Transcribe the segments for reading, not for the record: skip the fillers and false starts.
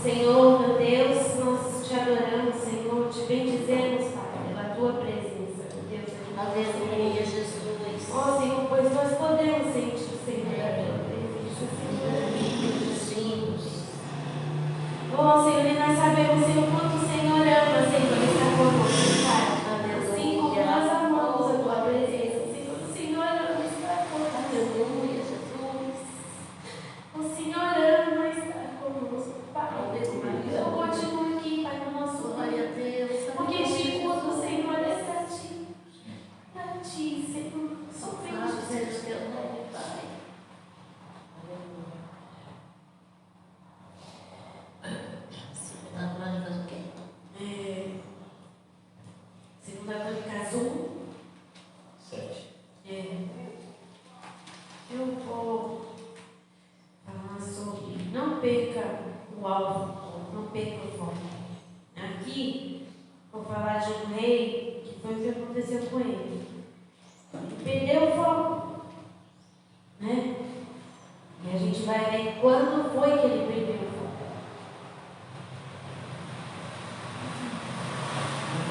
Senhor, meu Deus, nós te adoramos, Senhor, te bendizemos, Pai, pela tua presença, meu Deus. Aleluia, Jesus. Ó, Senhor, pois nós podemos sentir, Senhor, a tua presença, Senhor. Ó, Senhor, e nós sabemos, Senhor, quanto o Senhor ama, Senhor, está conosco, Pai. Assim como nós amamos a tua presença, Senhor, o Senhor ama estar conosco. Aleluia, Jesus. O Senhor ama estar conosco, Pai. Então continue aqui, Pai, no nosso Glória a Deus. porque tudo, Senhor, é para ti, Senhor. Somente Seja o teu nome, Pai. Segunda Crônicas o quê? Segunda Crônicas 1. 7. Eu vou falar sobre não perca o alvo, não perca o foco. Aqui, vou falar de um rei que foi o que aconteceu com ele. Ele perdeu o foco, né? E a gente vai ver quando foi que ele perdeu o foco.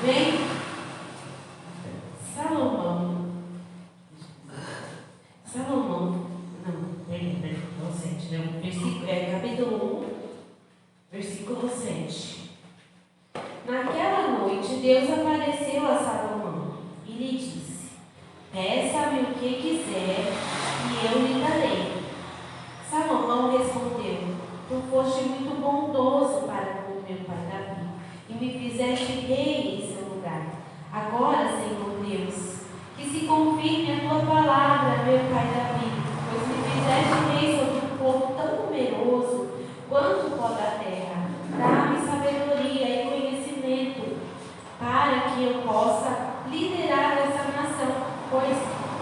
Vem Salomão, capítulo 1, versículo 7. Naquela noite, Deus apareceu a Salomão e lhe disse: peça-me o que quiser e eu lhe darei. Salomão respondeu: tu foste muito bondoso para com meu pai Davi e me fizeste rei em seu lugar. Agora, Senhor Deus, que se confirme a tua palavra, meu pai Davi, pois me fizeste rei sobre um povo tão numeroso quanto o pó da terra. Dá-me sabedoria e conhecimento para que eu possa liderar essa nação, pois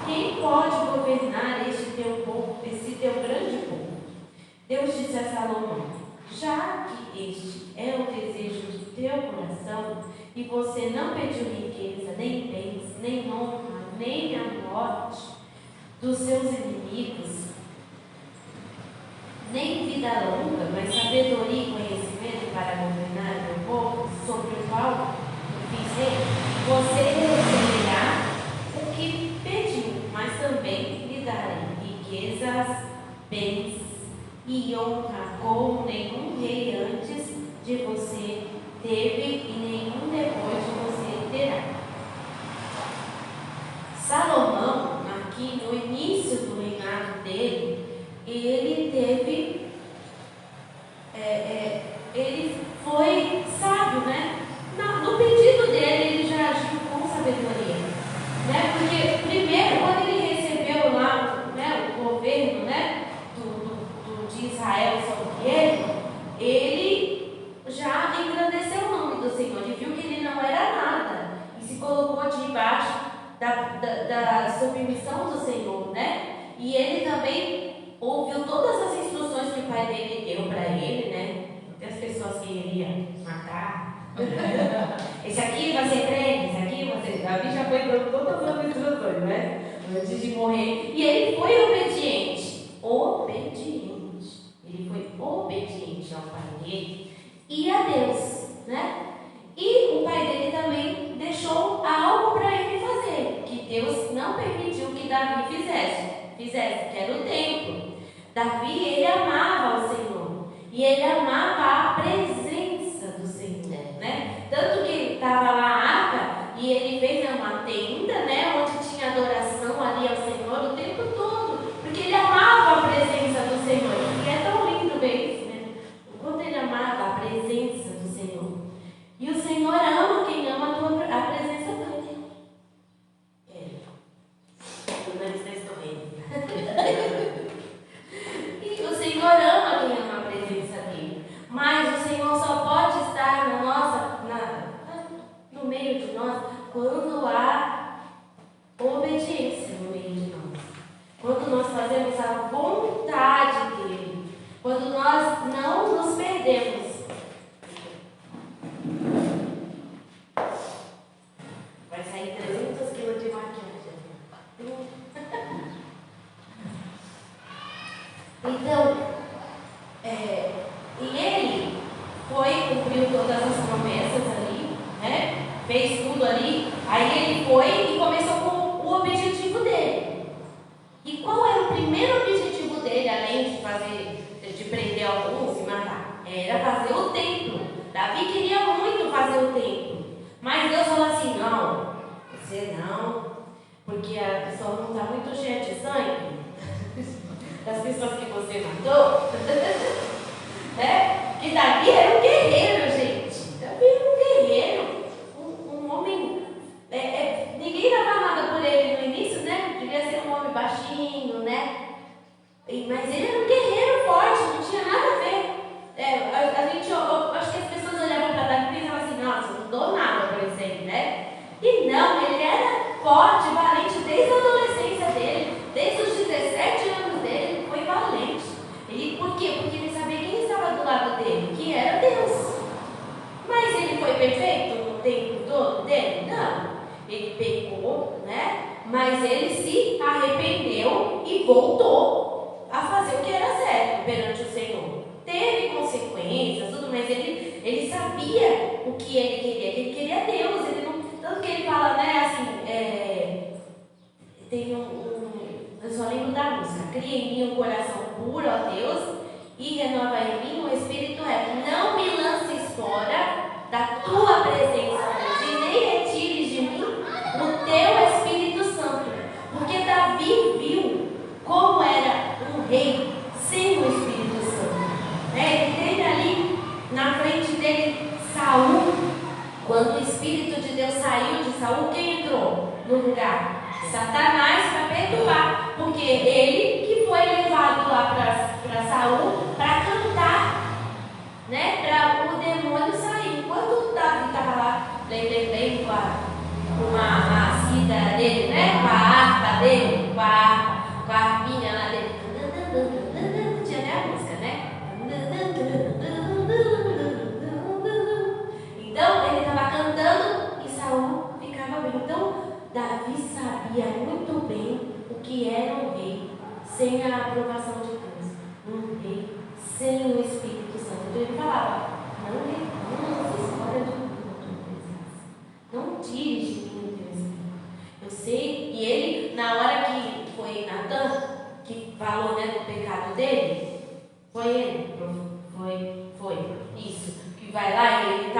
quem pode governar este teu povo, esse teu grande povo? Deus disse a Salomão: já que este é o desejo de teu coração, e você não pediu riqueza, nem bens, nem honra, nem a morte dos seus inimigos, nem vida longa, mas sabedoria e conhecimento para governar o meu povo, sobre o qual eu fiz rei, você receberá o que pediu, mas também lhe darei riquezas, bens e honra, como nenhum rei antes de você teve e nenhum depois de você terá. Salomão, aqui no início do reinado dele, ele teve, ele foi sábio, né? No pedido dele, ele já agiu com sabedoria, né? Porque primeiro, quando ele recebeu lá, né, o governo, né, de Israel sobre ele já engrandeceu o nome do Senhor. Ele viu que ele não era nada e se colocou debaixo da submissão do Senhor, né? E ele também ouviu todas as instruções que o pai dele deu para ele, né? As pessoas que ele ia matar. Esse aqui vai ser crente, esse aqui vai ser. Davi já foi dando todas as instruções, né? Antes de morrer. E ele foi obediente. Ele foi obediente ao pai dele e a Deus, né? E o pai dele também deixou algo para ele fazer, que Deus não permitiu que Davi fizesse, que era o templo. Davi, ele amava o Senhor e ele amava a presença do Senhor, né? Tanto que estava lá a arca e ele fez uma tenda, né? Onde tinha adoração ali ao Senhor o tempo todo, porque ele amava a presença do Senhor. E é tão lindo ver isso, né? O quanto ele amava a presença do Senhor. E o Senhor ama quem ama a presença dele. E o Senhor ama quem ama a presença dele. Mas o Senhor só pode estar no meio de nós quando há obediência no meio de nós. Quando nós fazemos a vontade dele. Quando nós não nos perdemos. Vai sair 300 quilos de maquiagem. Então, e ele cumpriu todas as promessas ali, né? Fez tudo ali. Aí ele foi e começou com o objetivo dele. E qual era o primeiro objetivo dele, além de prender alguns e matar? Era fazer o templo. Davi queria muito fazer o templo. Mas Deus falou assim: não, você não, porque a pessoa não está muito cheia de sangue das pessoas que você matou. Que Davi era um guerreiro, gente. Davi era um guerreiro, um homem. Ninguém dava nada por ele no início, né? Devia ser um homem baixinho, né? Mas ele era um guerreiro forte, não tinha nada a ver. Eu acho que as pessoas olhavam para Davi e pensavam assim: nossa, não dou nada para esse aí, né? E não, ele era forte, valente desde a adolescência dele, desde os 17 anos dele, ele foi valente. Por quê? Porque ele sabia quem estava do lado dele, que era Deus. Mas ele foi perfeito no tempo todo dele? Não. Ele pecou, né? Mas ele se arrependeu e voltou a fazer o que era certo perante o Senhor. Teve consequências, tudo, mas ele sabia o que ele queria. Ele queria Deus. Tanto que ele fala, né, assim, tem eu só lembro da música: cria em mim um coração puro, ó Deus, e renova em mim um espírito reto. Não me lances fora da tua presença, Deus, e nem retires de mim o teu Espírito Santo. Porque Davi viu como era um rei sem o Espírito Santo. Ele teve ali na frente dele Saul. Quando o Espírito de Deus saiu de Saul, quem entrou no lugar? Satanás, para perturbar. Porque ele que foi levado lá para Saul para cantar, né? Para o demônio sair. Enquanto Davi estava lá, bem com a cítara dele, né? Com a harpa dele, com a harpinha lá dele. Tinha até a música, né? Então ele estava cantando e Saul ficava bem. Então Davi sabia muito bem o que era um rei sem a aprovação de Deus, um rei sem o Espírito Santo. Então ele falava: não se fora de mim, não tires de mim o teu Espírito. Eu sei. E ele, na hora que foi Natan que falou, né, do pecado dele, foi ele, foi isso, que vai lá e ele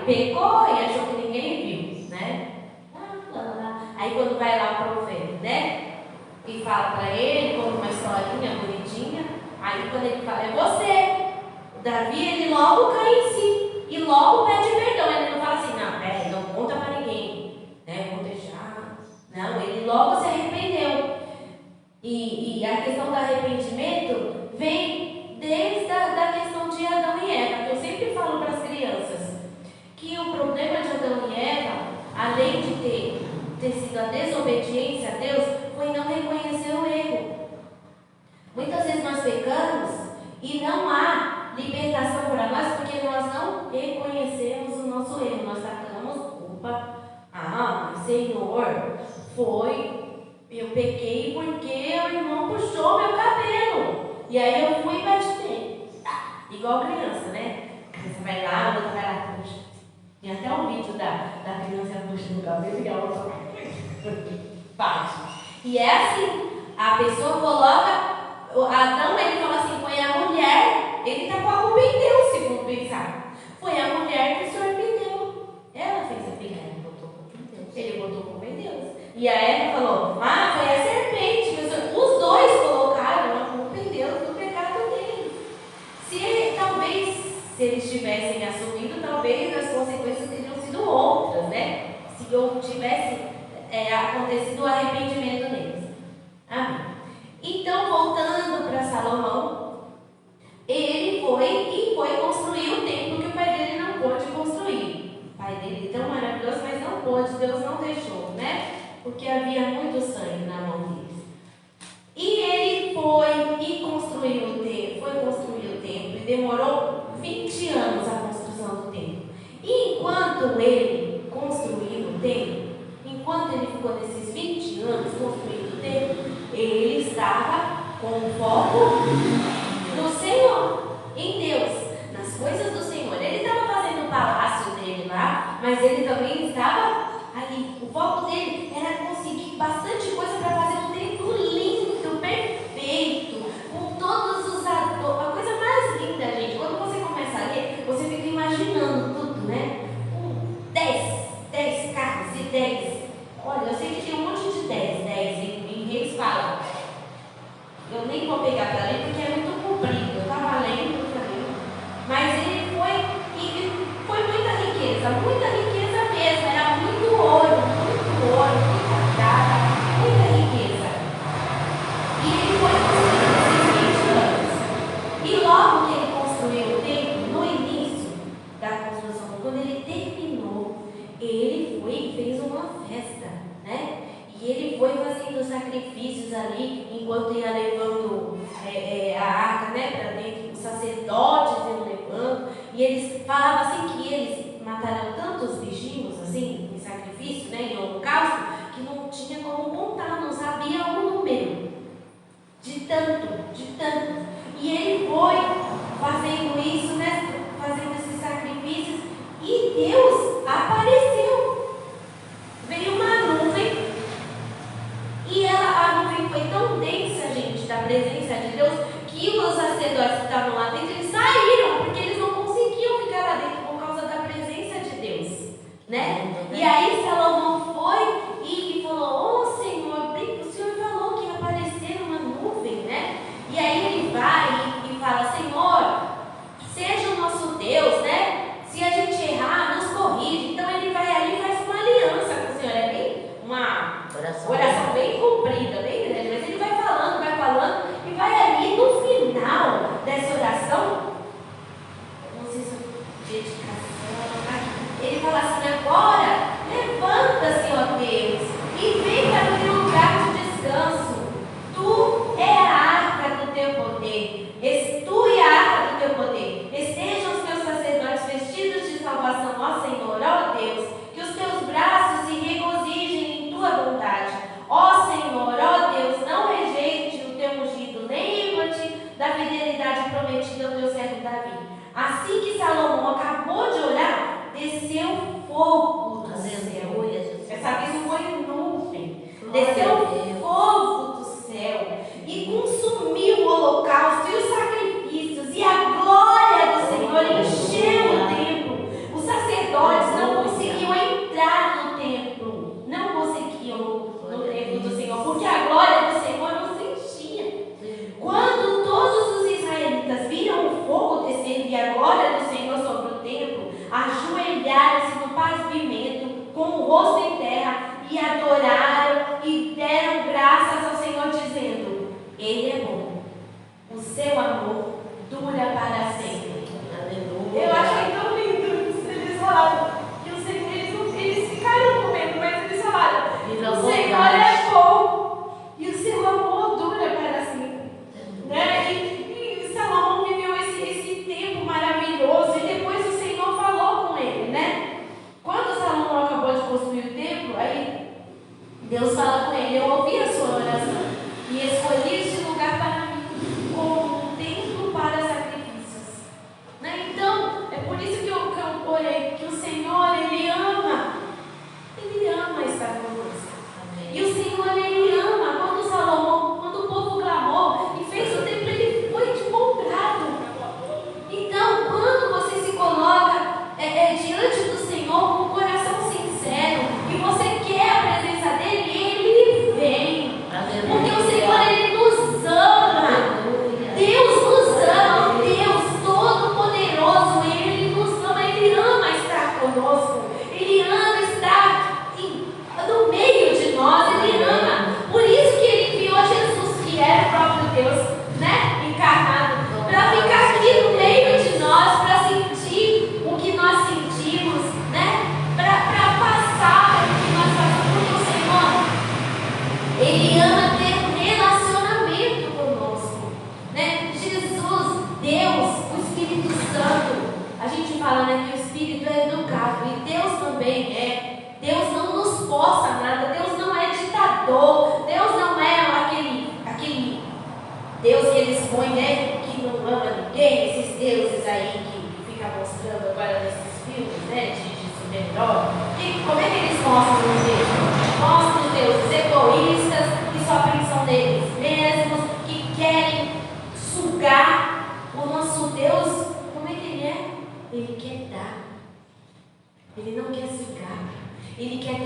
pecou e achou que ninguém viu, né? Aí quando vai lá o profeta, né, e fala para ele, como uma historinha bonitinha, aí quando ele fala: é você, o Davi, ele logo cai em si e logo pede perdão. Ele não fala assim: não conta para ninguém, né, vou deixar. Não, ele logo se arrependeu. E a questão do arrependimento vem desde a questão de Adão e Eva, que eu sempre falo para as crianças que o problema de Adão e Eva, além de ter sido a desobediência a Deus, foi não reconhecer o erro. Muitas vezes nós pecamos e não há libertação para nós porque nós não reconhecemos o nosso erro. Nós sacamos culpa. Mas Senhor, eu pequei porque o irmão puxou meu cabelo. E aí eu fui e bati nele. Igual criança, né? A criança vai lá, a outra vai lá, puxa. Tem até um vídeo da criança puxando o cabelo e a outra bate. E é assim, a pessoa coloca, Adão, ele fala assim: foi a mulher, ele está com a culpa em Deus, segundo pensar. Foi a mulher que se arrependeu. Ela fez a filha, ele botou culpa em Deus. Ele botou culpa em Deus. E a Eva falou: foi a serpente. Os dois colocaram a culpa em Deus do pecado dele. Se eles tivessem assumido, talvez as consequências teriam sido outras, né? Se tivesse acontecido o arrependimento neles. Amém. Então, voltando para Salomão, ele foi construir o templo que o pai dele não pôde construir. O pai dele tão maravilhoso, mas não pôde, Deus não deixou, né? Porque havia muito sangue na mão deles. E ele foi construir o templo e demorou 20 anos a construção do templo. E enquanto ele construiu o templo, enquanto ele ficou nesses 20 anos construindo o templo, ele estava com o foco no Senhor, em Deus, nas coisas do Senhor. Ele estava fazendo mas ele também estava ali. O foco dele era conseguir bastante coisa para fazer um templo lindo, perfeito, com todos os adornos. A coisa mais linda, gente, quando você começa a ler, você fica imaginando tudo, né? 10 carros e 10. Olha, eu sei que tem um monte de 10 em Reis fala. Eu nem vou pegar para ler porque é muito comprido. Eu estava lendo também. Mas ele foi muita riqueza mesmo. Era muito ouro, muita prata, muita riqueza. E ele foi construindo esses 20 anos. E logo que ele construiu o templo, no início da construção, quando ele terminou, ele foi e fez uma festa, né? E ele foi fazendo sacrifícios ali, enquanto ia levando a arca, né, para dentro, os sacerdotes iam levando, e eles falavam assim que eles mataram tantos bichinhos, assim, em sacrifício, né, em holocausto, que não tinha como contar, não sabia o número, de tanto. E ele foi fazendo isso, né, fazendo esses sacrifícios, e Deus apareceu. Veio uma nuvem. E a nuvem foi tão densa, gente, da presença de Deus, que os sacerdotes que estavam lá dentro, eles saíram, porque eles não conseguiam ficar lá dentro por causa da presença de Deus, né? E aí Salomão foi e falou: "Ô Senhor, o Senhor falou que ia aparecer uma nuvem, né?" E aí ele vai e fala: "Senhor, seja o nosso Deus, né? Se a gente errar, nos corrige." Então ele vai ali e faz uma aliança com o Senhor. É bem uma oração bem comprida, bem grande, mas ele vai falando, e vai ali no final dessa oração, não sei se é dedicação, ele fala assim: "Agora, levanta-se, ó Deus, e vem para o teu lugar de descanso. Tu é a arca do teu poder, tu e a arca do teu poder. Estejam os teus sacerdotes vestidos de salvação, ó Senhor, ó Deus, que os teus braços se regozijem em tua bondade. Ó Senhor, ó Deus, não rejeite o teu ungido, nem livra-te da fidelidade prometida ao teu servo Davi." Assim que Salomão acabou de orar, desceu fogo do céu. Essa vez não foi nuvem. Desceu fogo do céu e consumiu o holocausto e os sacrifícios, e a glória do Senhor encheu o templo. Os sacerdotes não conseguiam entrar no templo, no templo do Senhor, porque a glória do Senhor não se enchia. Quando todos os israelitas viram o fogo descendo e a glória do Senhor sobre o templo, ajoelharam-se no pavimento com o rosto em terra e adoraram e deram graças ao Senhor, dizendo: "Ele é bom, o seu amor dura para sempre." Aleluia. Eu achei tão lindo isso. Eles falaram que o Senhor, eles ficaram com medo, mas eles falaram: "O Senhor é bom e o seu amor dura para sempre." Né? E Salomão viveu esse tempo maravilhoso, e depois o Senhor falou com ele, né? Quando Salomão acabou de construir o templo, aí Deus fala com ele: "Eu ouvi a sua oração e escolhi este lugar para mim como um templo para sacrifícios." Né? Então, é por isso que eu orei, que o Senhor, Ele ama estar conosco. E o Senhor, Ele ama. Quando o povo clamou e fez o templo, Ele foi te comprado. Então, quando você se coloca diante do Senhor com o coração sincero e você quer a presença dEle, Ele vem. Porque o Senhor, Ele nos ama. Deus nos ama. Deus Todo-Poderoso, Ele nos ama. Ele ama estar conosco. Ele ama estar no meio de nós. Ele ama. Por isso que Ele enviou Jesus, que era o próprio Deus, né? Encarnado, para ficar aqui no meio de nós, para sentir o que nós sentimos, né? Para passar o que nós passamos. Porque o Senhor, Ele ama ter um relacionamento conosco, né? Jesus, Deus, o Espírito Santo. A gente fala, né, que o Espírito é educado, e Deus também é. Deus não nos força nada. Deus não é ditador. Deus não é aquele Deus que eles põem, né, que não ama ninguém, esses deuses aí que fica mostrando agora nesses filmes, né, de melhor, como é que eles mostram os deuses? Mostram os deuses egoístas, que só pensam neles mesmos, que querem sugar. O nosso Deus, como é que ele é? Ele quer dar. Ele não quer sugar. Ele quer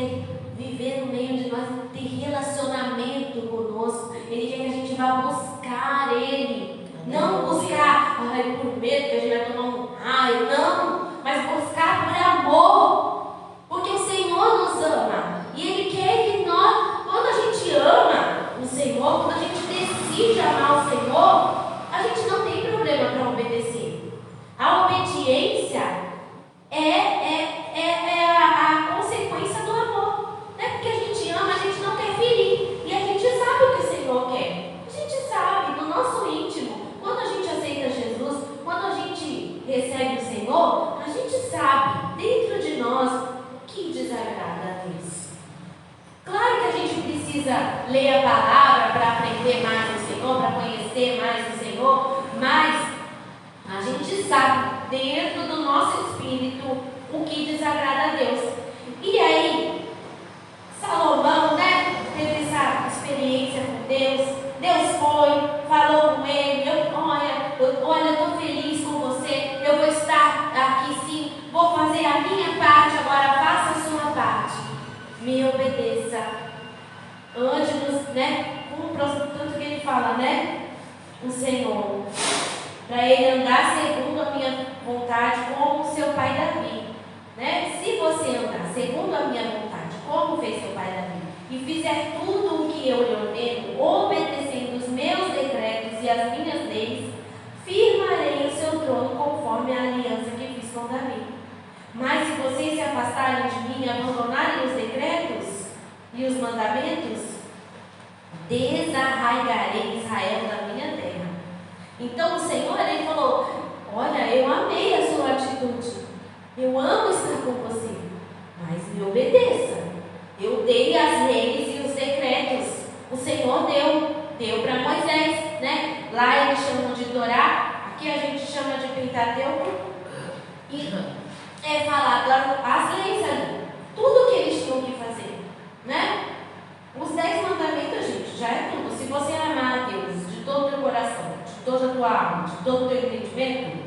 viver no meio de nós, ter relacionamento conosco. Ele quer que a gente vá buscar Ele. Não buscar, por medo que a gente vai tomar um raio, não. Mas buscar por amor. Porque o Senhor nos ama. E Ele quer que nós, quando a gente ama o Senhor, quando a gente decide amar o Senhor, a gente não tem problema para obedecer. A obediência é a consequência do amor. Não é porque a gente ama, a gente não quer ferir. E a gente sabe o que o Senhor quer. A gente sabe, no nosso íntimo. Quando a gente aceita Jesus, quando a gente recebe o Senhor, a gente sabe, dentro de nós, o que desagrada a Deus. Claro que a gente precisa ler a palavra para aprender mais do Senhor, para conhecer mais do Senhor, mas a gente sabe, dentro do nosso espírito, o que desagrada a Deus. E aí, Salomão, teve essa experiência com Deus. Deus foi, falou com ele: olha, eu estou feliz com você, eu vou estar aqui sim, vou fazer a minha parte, agora faça a sua parte. Me obedeça. Ande-nos, cumpra tanto que ele fala, o Senhor, para ele andar segundo a minha vontade, como seu pai Davi. Se você andar segundo a minha vontade, como fez seu pai Davi, e fizer tudo o que eu lhe ordeno, obedecendo os meus decretos e as minhas leis, firmarei o seu trono conforme a aliança que fiz com Davi. Mas se vocês se afastarem de mim e abandonarem os decretos e os mandamentos, desarraigarei Israel da minha terra. Então o Senhor, ele falou: olha, eu amei a sua atitude, eu amo estar com você, mas me obedeça. Eu dei as leis e os decretos. O Senhor deu para Moisés, Lá eles chamam de Torá, aqui a gente chama de Pentateuco. E é falado as leis ali, tudo que eles tinham que fazer, Os 10 mandamentos, gente, já é tudo. Se você amar a Deus de todo o teu coração, de toda a tua alma, de todo o teu entendimento,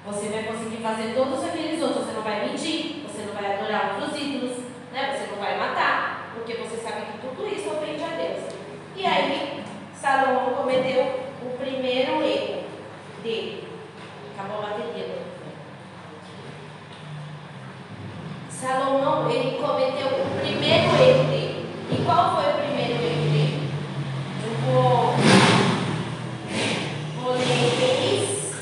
você vai conseguir fazer todos aqueles outros. Você não vai mentir, você não vai adorar outros ídolos, Você não vai matar, porque você sabe que tudo isso ofende a Deus. E aí, Salomão cometeu o primeiro erro dele. Acabou a bateria. Salomão, ele cometeu o primeiro erro dele. E qual foi o primeiro erro dele? Eu vou ler Reis.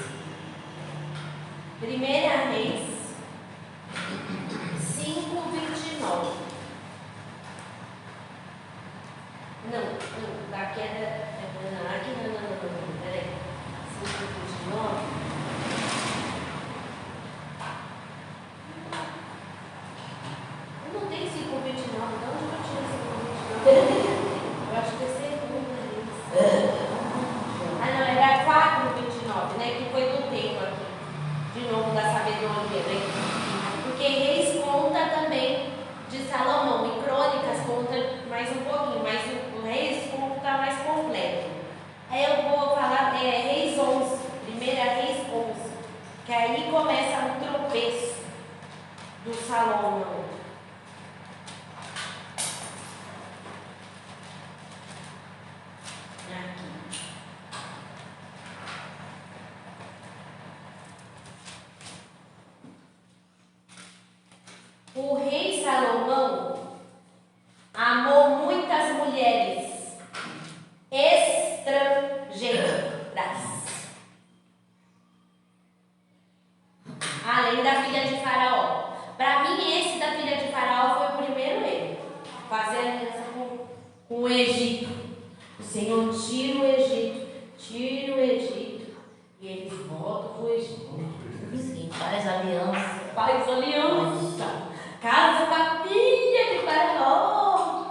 Primeira Reis 5:29. Não, da queda. Aqui não, peraí. 5:29. Não tem 5:29, não, onde eu tinha 5:29? Eu acho que é segundo. Não, era 4:29, que foi do tempo aqui. De novo, da sabedoria, Porque Reis conta também de Salomão, e Crônicas conta mais um pouquinho, mas o Reis conta mais completo. Aí eu vou falar Reis 11, primeira Reis 11, que aí começa o tropeço do Salomão. Aqui. O rei Salomão amou muitas mulheres estrangeiras, além da filha de Faraó. Para mim, esse da filha de Faraó foi o primeiro erro. Fazer aliança com o Egito. O Senhor tira o Egito, e eles voltam para o Egito. Sim, faz aliança. Faz aliança. Casa com a filha de Faraó.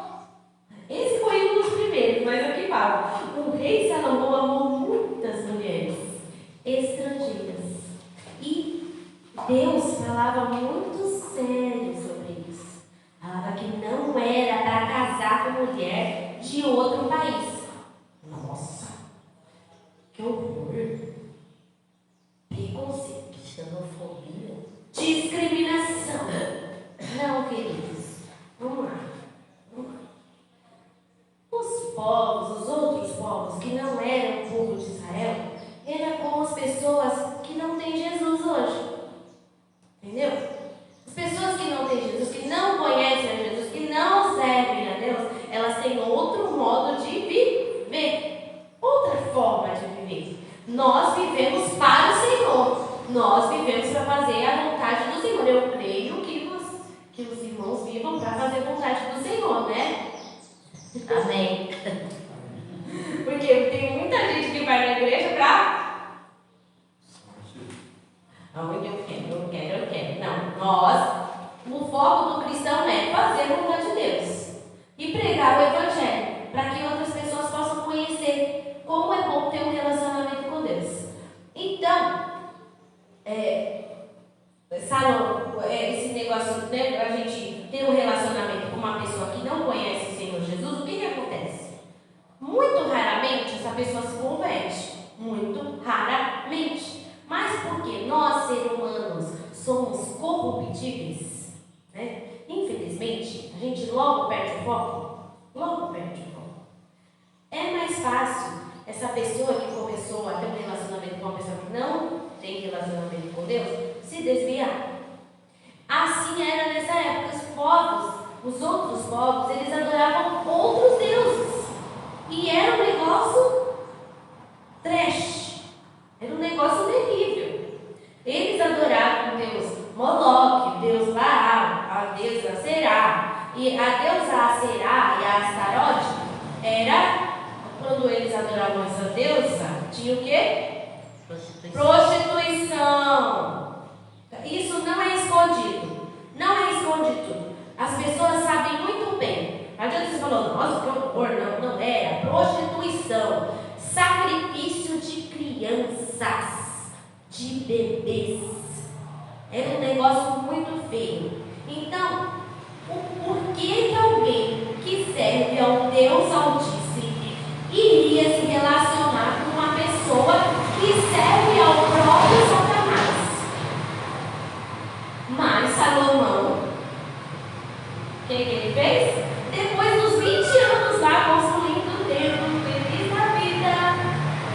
Esse foi um dos primeiros, mas aqui fala: o rei Salomão amou muitas mulheres estrangeiras. E Deus falava muito sério sobre não era para casar com mulher de outro país. Nossa, que horror! Preconceito. Xenofobia. Discriminação. Não, queridos. Vamos lá. Os povos, os outros povos que não eram o povo de Israel, eram como as pessoas que não têm Jesus hoje. Entendeu? As pessoas que não têm Jesus, que não conhecem a Jesus, que não servem a Deus, elas têm outro modo de viver. Outra forma de viver. Nós vivemos para o Senhor. Nós vivemos para fazer a vontade do Senhor. Eu creio que os irmãos vivam para fazer a vontade do Senhor, né? Amém. Porque tem muita gente que vai na igreja para... eu quero. Não, o foco do cristão é fazer a vontade de Deus e pregar o evangelho para que outras pessoas possam conhecer como é bom ter um relacionamento com Deus. Então, esse negócio, né, a gente ter um relacionamento com uma pessoa que não conhece o Senhor Jesus, o que acontece? Muito raramente essa pessoa se converte. Muito raramente. Mas porque nós, seres humanos, somos corruptíveis, né? Infelizmente, a gente logo perde o foco. É mais fácil essa pessoa que começou a ter um relacionamento com uma pessoa que não tem relacionamento com Deus se desviar. Assim era nessa época. Os outros povos, eles adoravam outros deuses. E era um negócio trash. Era um negócio terrível. Eles adoravam o deus Moloque, o deus Baal, a deusa Será. E a deusa Aserá e a Astarote era, quando eles adoravam essa deusa, tinha o quê? Prostituição. Isso não é escondido. As pessoas sabem muito bem. Não adianta você falar, nossa, que horror. Não era. Prostituição. Sacrifício de crianças, de bebês. Era um negócio muito feio. Então, por que alguém que serve ao Deus Altíssimo iria se relacionar com uma pessoa que serve ao próprio Satanás? Mas Salomão, o que ele fez? Depois dos 20 anos lá construindo o templo, feliz da vida,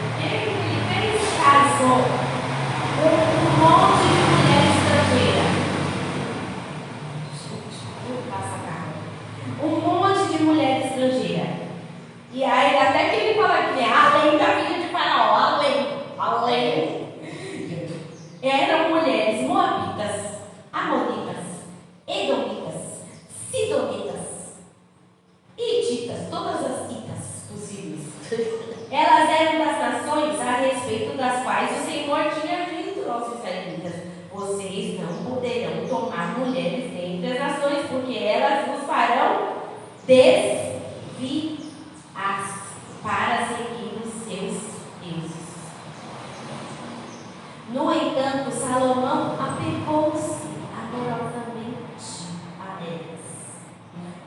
o que ele fez? Casou com um monte de mulher estrangeira. Um monte de mulher estrangeira. E aí, até que ele fala que é além da filha de Faraó, além. Eram mulheres moabitas, amonitas, edomitas, sidonitas, hititas, todas as hitas possíveis. Elas eram das nações a respeito das quais o Senhor tinha dito aos israelitas: vocês não poderão tomar mulheres dentre as nações, porque elas vos farão desviar para seguir os seus deuses. No entanto, Salomão apegou-se amorosamente a elas.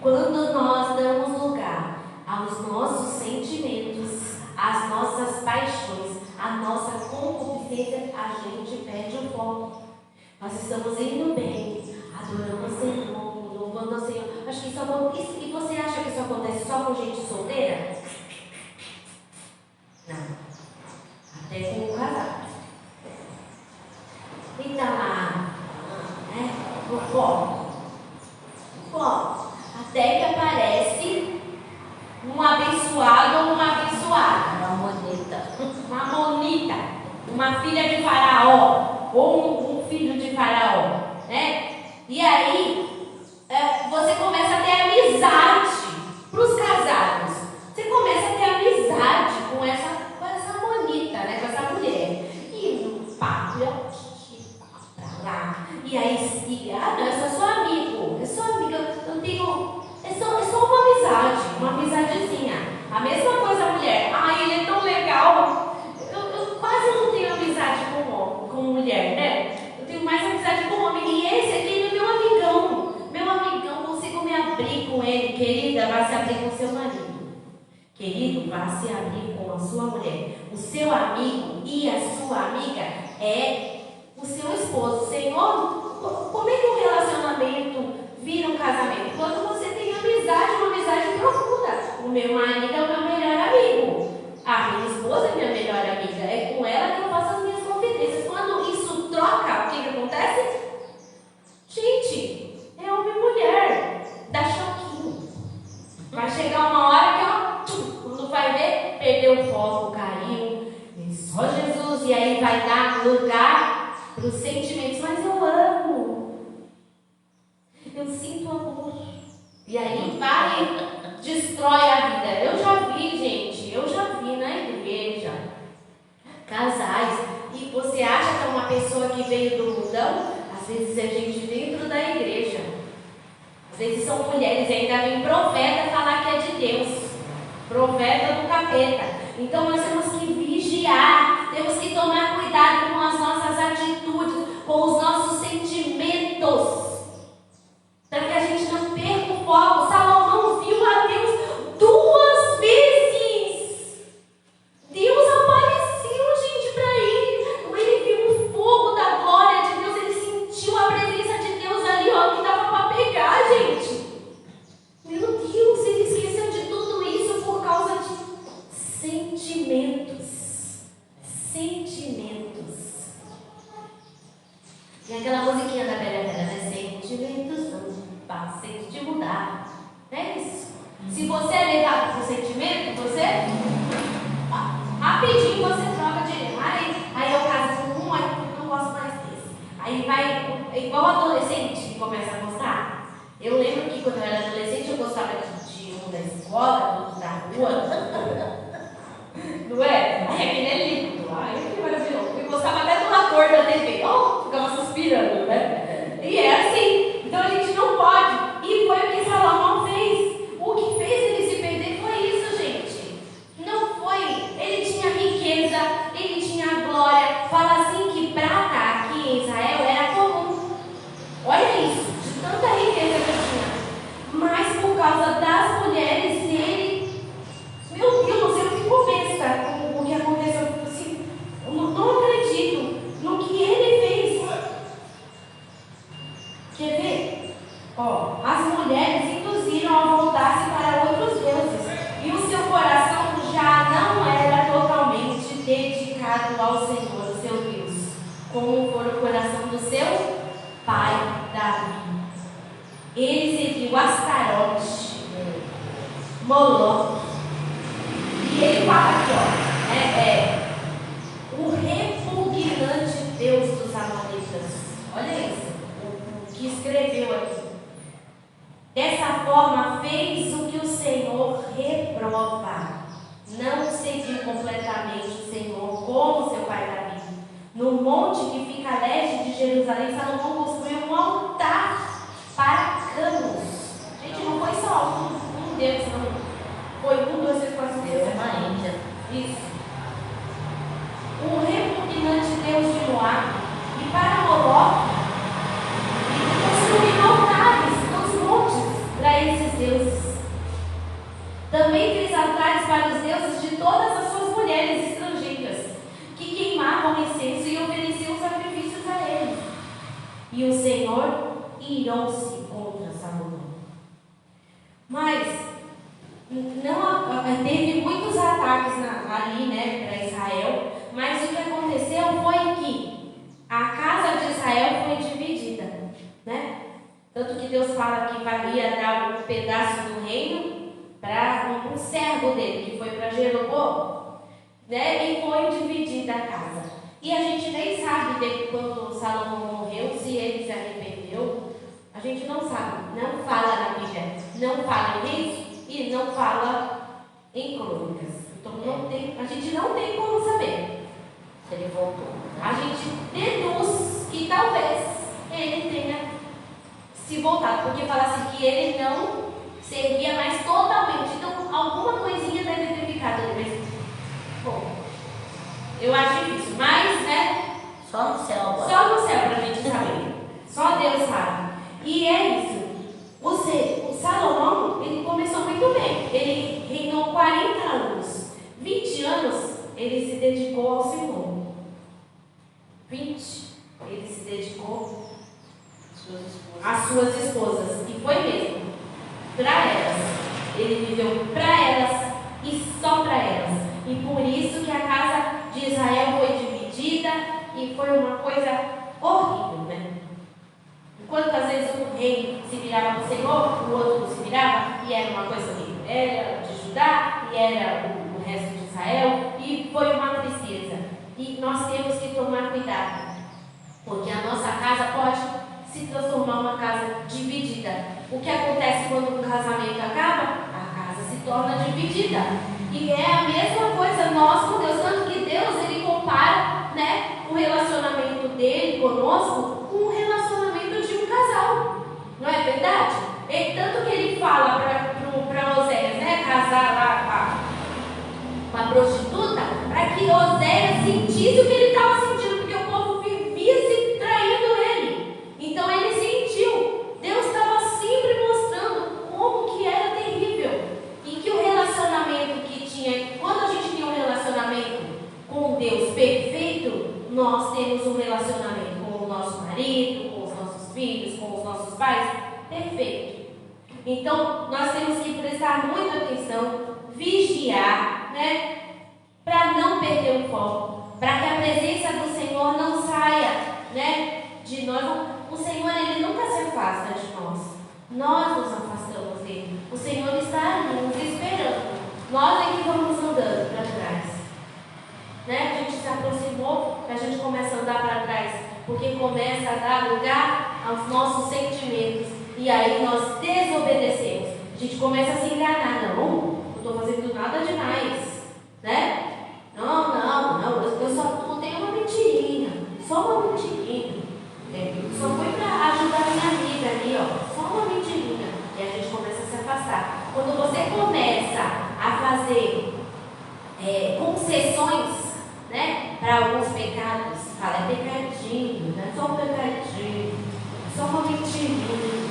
Quando nós damos lugar aos nossos sentimentos, às nossas paixões, à nossa concupiscência, a gente perde o foco. Nós estamos indo bem, adorando o Senhor, louvando o Senhor. Acho que e você acha que isso acontece só com gente solteira? Não. Até com o casado. Então lá, o foco. Até que aparece um abençoado ou uma abençoada. Uma monita. Uma filha de Faraó. Ou um filho de Faraó. Né? E aí, você começa a ter amizade para os casados. Você começa a ter amizade com essa monita, né? Com essa mulher. E no papo, pra lá. E aí, não, eu sou seu amigo. Eu sou amiga. Eu tenho. É só uma amizadezinha. A mesma coisa a mulher. Ele é tão legal. Eu quase não tenho amizade com mulher, né? Eu tenho mais amizade com homem. E esse aqui é meu amigão. Consigo me abrir com querida, vá se abrir com seu marido. Querido, vá se abrir com a sua mulher. O seu amigo e a sua amiga é o seu esposo. Senhor, como é que um relacionamento vira um casamento? Quando você tem amizade, uma amizade profunda. O meu marido é o meu melhor amigo. A minha esposa é minha melhor amiga. É com ela que eu faço as minhas confidências. Quando isso troca, o que acontece? Gente, é homem e mulher. Dá choquinho. Vai chegar uma hora que, quando vai ver, perdeu o foco, caiu. Só Jesus. E aí vai dar lugar para os sentimentos. Mas eu amo. Eu sinto amor. E aí vai, destrói a vida. Eu já vi, gente. Eu já vi na igreja casais. E você acha que é uma pessoa que veio do mundão? Às vezes é gente dentro da igreja. Às vezes são mulheres, ainda vem profeta falar que é de Deus. Profeta do capeta. Então nós temos que vigiar. Temos que tomar cuidado com as nossas atitudes, com os nossos sentimentos. Para que a gente não perca o foco. Salomão viu a Deus 2 vezes. Deus apareceu, gente, para ele. Ele viu o fogo da glória de Deus. Ele sentiu a presença de Deus ali, ó, que dava para pegar, gente. Meu Deus, ele esqueceu de tudo isso por causa de sentimentos. Sentimentos. E aquela musiquinha da Bela Vera, né? Sentimentos não passem de mudar. É isso. Se você é levado por sentimento, você rapidinho você troca de ideia. Aí eu caso com um, aí eu não gosto mais desse. Aí vai, igual adolescente que começa a gostar. Eu lembro que quando eu era adolescente eu gostava de um da escola, outro da rua. Não é? Aí aquele é lindo. Ai, que maravilhoso. Eu gostava até do ator da TV. Ó, ficava suspirando, né? E é assim. Então a gente não pode. E foi o que Salomão fez. O que fez ele se perder foi isso, gente. Não foi. Ele tinha riqueza, ele tinha glória. Fala assim que prata aqui em Israel era comum. Olha isso, de tanta riqueza que tinha. Mas por causa das mulheres dele, meu Deus, eu fico besta com o que aconteceu. Assim, não acredito no que ele fez. Quer ver? Ó, as mulheres induziram a voltar-se para outros deuses. E o seu coração já não era totalmente dedicado ao Senhor, o seu Deus, como foi o coração do seu pai Davi. Ele seguiu Astarote, Moloque. E ele fala aqui, ó, o repugnante Deus dos Amonitas. Olha isso, o que escreveu aqui. Dessa forma fez o que o Senhor reprova. Não seguiu completamente o Senhor como seu pai Davi. No monte que fica a leste de Jerusalém, Salomão construiu um altar para Camus. Gente, não foi só um Deus, não. Foi 1, 2, 3, 4, 5, 6, 7, uma Índia. Isso. O repugnante Deus de Moab. E para Moloque, construiu altares nos montes para esses deuses. Também fez altares para os deuses de todas as suas mulheres estrangeiras, que queimavam incenso e ofereciam sacrifícios a eles. E o Senhor irou-se contra Salomão. Mas não teve muitos ataques ali, né, para Israel, mas o que aconteceu foi que a casa de Israel foi dividida, né? Tanto que Deus fala que ia dar um pedaço do reino para um servo dele, que foi para Jeroboão, né? E foi dividida a casa. E a gente nem sabe quando Salomão morreu, se ele se arrependeu. A gente não sabe, não fala na Bíblia, não fala em Reis e não fala em Crônicas. Então a gente não tem como saber Se ele voltou. A gente deduz que talvez ele tenha se voltado, porque fala assim que ele não servia mais totalmente. Então alguma coisinha deve ter ficado ali. Bom, eu acho difícil, mas, né? Só no céu agora. Só no céu pra gente saber. Só Deus sabe. E é isso. O Salomão, ele as suas esposas. E foi mesmo. Para elas. Ele viveu para elas e só para elas. E por isso que a casa de Israel foi dividida e foi uma coisa horrível, né? Enquanto às vezes um rei se virava para o Senhor, o outro não se virava, e era uma coisa que era de Judá, e era o resto de Israel, e foi uma tristeza. E nós temos que tomar cuidado, porque a nossa casa pode se transformar uma casa dividida. O que acontece quando um casamento acaba? A casa se torna dividida. E é a mesma coisa nós com Deus, tanto que Deus ele compara, né, o relacionamento dele conosco com o relacionamento de um casal. Não é verdade? Tanto que ele fala para Oséias, né, casar lá com a prostituta, para que Oséias sentisse o que ele estava sentindo, porque o povo vivia se traindo ele. Então ele sentiu. Deus estava sempre mostrando como que era terrível. E que o relacionamento que tinha, quando a gente tem um relacionamento com Deus perfeito, nós temos um relacionamento com o nosso marido, com os nossos filhos, com os nossos pais, perfeito. Então, nós temos que prestar muita atenção, vigiar, né? Para não perder o foco, para que a presença do Senhor não saia, né? De nós. O Senhor, Ele nunca se afasta de nós. Nós nos afastamos dele. O Senhor está ali, nos esperando. Nós é que vamos andando para trás. Né? A gente se aproximou, a gente começa a andar para trás, porque começa a dar lugar aos nossos sentimentos. E aí nós desobedecemos. A gente começa a se enganar. Não estou fazendo nada demais. Né? Não, eu só contei uma mentirinha. Só uma mentirinha. Só foi para ajudar a minha amiga ali, ó. Só uma mentirinha. E a gente começa a se afastar. Quando você começa a fazer concessões, né, para alguns pecados, fala, é pecadinho, né? Só um pecadinho, só uma mentirinha.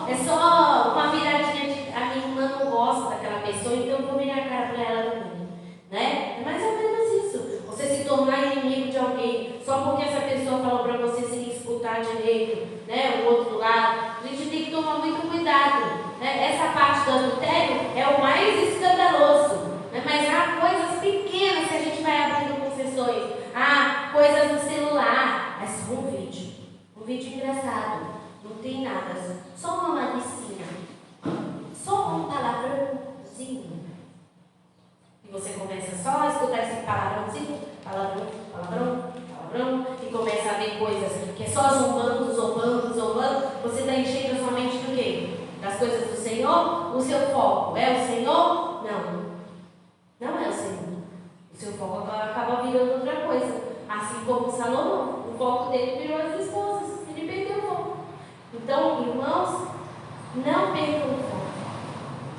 É só uma viradinha de. A minha irmã não gosta daquela pessoa, então eu vou virar a cara para ela também. Né? É mais ou menos isso. Você se tornar inimigo de alguém só porque essa pessoa falou para você se escutar direito, né? O outro lado. A gente tem que tomar muito cuidado. Né? Essa parte do adultério é o mais escandaloso. Né? Mas há coisas pequenas que a gente vai abrindo confessões. Há coisas no celular. É só um vídeo. Um vídeo engraçado. Não tem nada. Só uma malicinha. Só um palavrãozinho. E você começa só a escutar esse palavrãozinho, palavrão, e começa a ver coisas que é só zombando. Você está enchendo a sua mente do quê? Das coisas do Senhor? O seu foco é o Senhor? Não é o Senhor. O seu foco acaba virando outra coisa. Assim como Salomão, o foco dele virou as esposas. Ele perdeu o foco. Então, irmãos, não percam o foco.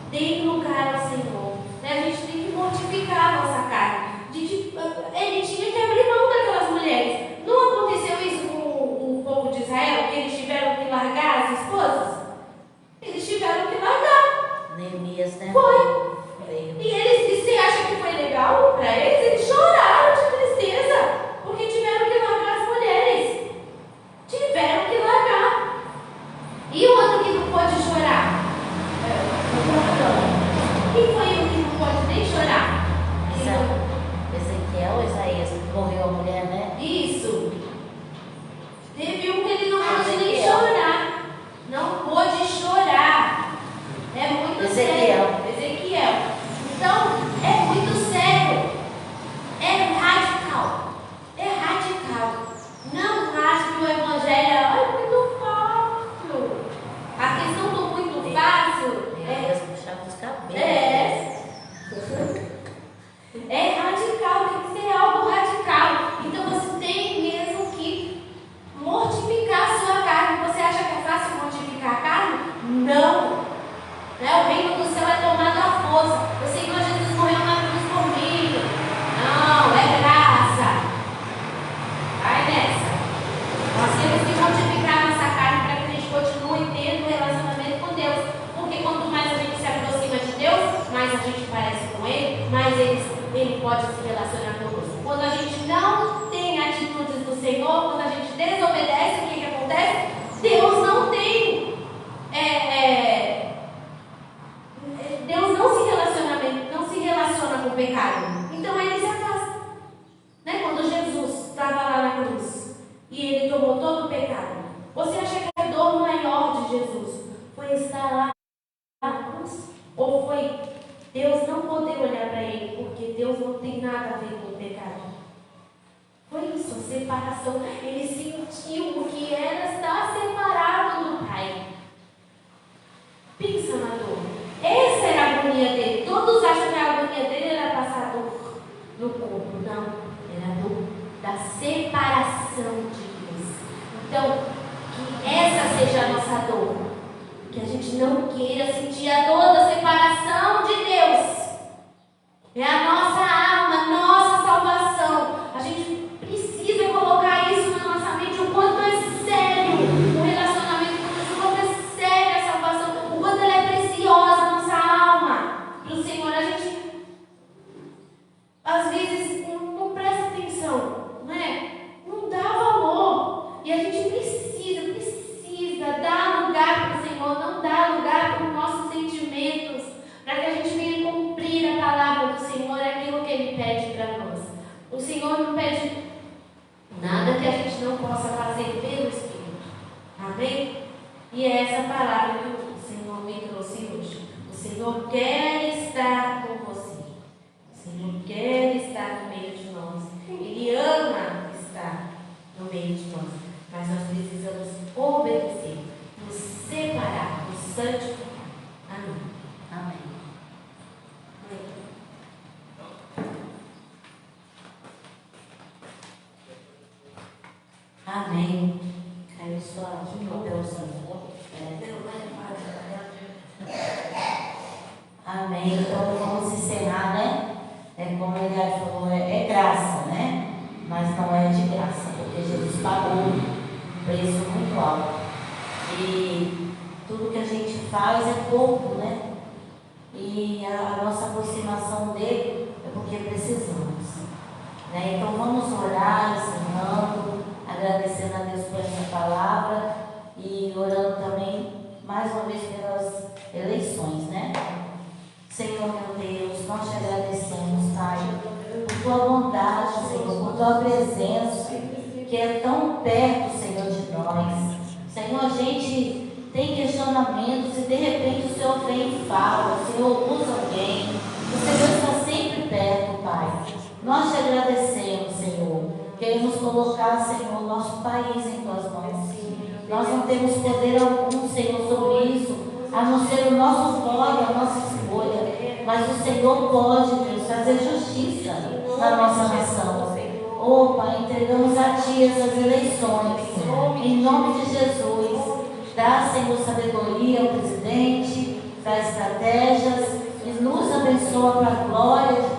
Deem lugar ao Senhor. A gente tem que mortificar a nossa carne. Ele tinha que abrir mão daquelas mulheres. Não aconteceu isso com o povo de Israel, que eles tiveram que largar as esposas? Eles tiveram que largar. Neemias, né? Foi. E você acha que foi legal para eles? Eles choraram de tristeza, porque tiveram que largar as mulheres. Tiveram que largar. E o outro que não pode chorar? Quem foi o que não pode nem chorar? Ezequiel ou Isaías? Morreu a mulher, né? Isso. Teve um que ele não pôde nem chorar. Não pôde chorar. É muito sério. Ezequiel. Então, é muito sério. É radical. Não acho que o evangelho é muito fácil. A questão do muito fácil puxar os cabelos. É radical, tem que ser algo radical. Então você tem mesmo que mortificar pecado. Você acha que a dor maior de Jesus foi estar lá na cruz? Ou foi Deus não poder olhar para ele, porque Deus não tem nada a ver com o pecado? Foi isso, a separação. Ele sentiu o que era estar separado do Pai. Pensa na dor. Essa era a agonia dele. Todos acham que a agonia dele era passar dor no corpo. Não, era a dor da separação de Deus. Então, que essa seja a nossa dor. Que a gente não queira sentir a dor da separação de Deus. É a nossa alma, nossa salvação. A gente precisa colocar isso na nossa mente, o quanto é sério o relacionamento com Deus, o quanto é séria a salvação, o quanto ela é preciosa, a nossa alma. Para o Senhor, a gente às vezes não presta atenção, não é? Não dá valor. E a gente precisa dar lugar para o Senhor, não dar lugar para os nossos sentimentos, para que a gente venha cumprir a palavra do Senhor, aquilo que Ele pede para nós. O Senhor não pede nada que a gente não possa fazer pelo Espírito. Amém? E é essa palavra que o Senhor me trouxe hoje. O Senhor quer estar com você. O Senhor quer estar no meio de nós. Ele ama estar no meio de nós. Mas nós precisamos obedecer, nos separar, nos santificar. Amém. Amém. Amém. Caiu só aqui no papelzinho. Amém. Então vamos encerrar, né? Como ele falou, é graça, né? Mas não é de graça, porque Jesus pagou um preço muito alto. E tudo que a gente faz é pouco, né? E a nossa aproximação dele é porque precisamos, né? Então vamos orar, ensinando, agradecendo a Deus por essa palavra e orando também mais uma vez pelas eleições, né? Senhor meu Deus, nós te agradecemos, Pai, por tua bondade, Senhor, por tua presença, que é tão perto, Senhor, de nós. Senhor, a gente tem questionamentos e de repente o Senhor vem e fala, o Senhor usa alguém, o Senhor está sempre perto, Pai. Nós te agradecemos, Senhor. Queremos colocar, Senhor, nosso país em tuas mãos. Nós não temos poder algum, Senhor, sobre isso, a não ser o nosso voto, a nossa escolha. Mas o Senhor pode, Deus, fazer justiça na nossa nação. Oh, Pai, entregamos a Ti essas eleições. Em nome de Jesus. Dá, Senhor, sabedoria ao presidente, dá estratégias e nos abençoa para a glória de